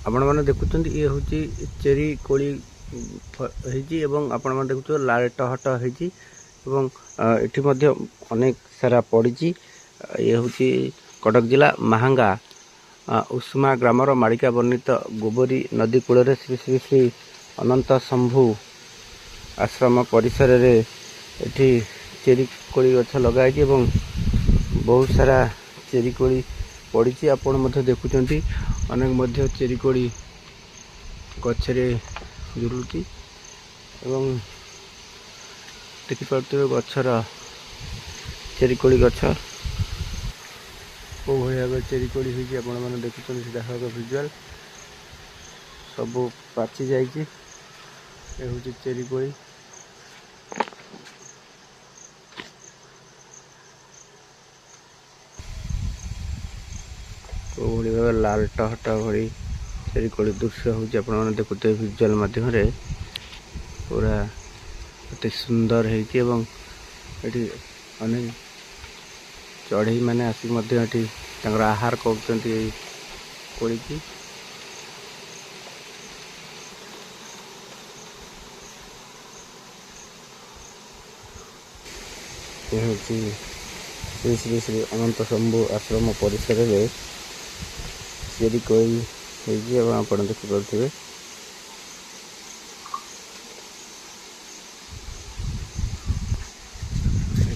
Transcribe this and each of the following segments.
आपण मैंने देखुं ये हूँ चेरी कोली आपण मैंने देखुए लाल टहट होती अनेक सारा पड़ी। ये हूँ कटक जिला महांगा उष्मा ग्रामर माड़िका वर्णित गोबरी नदी कूल श्री श्री श्री अनंत शंभु आश्रम परिसर रे एठी चेरी कोली गछ लगाई बहुत सारा चेरी कोली पड़ी। आपण मध्य देखुंट अनेक मध्य चेरी कोली गछरे झुलुची एवं देखिपे गछर चेरी कोली गछ को भाई चेरी कोली हुई आपण मैंने देखुं देखा भिजुआल सब पाची जाइए हूँ चेरी कोली। को भाई लाल टहट भरी चेरी कोली दृश्य हूँ आपने देखुते भिजुआल मध्यम पूरा अति सुंदर है एटी अनेक चढ़ई मैंने आसिक आहार कर कोली की। श्री श्री श्री अनंत शंभु आश्रम परिसर में चेरी कोली आप देखिपे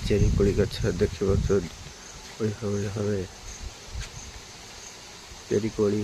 चेरी कोली गछ देख भावे चेरी कोली।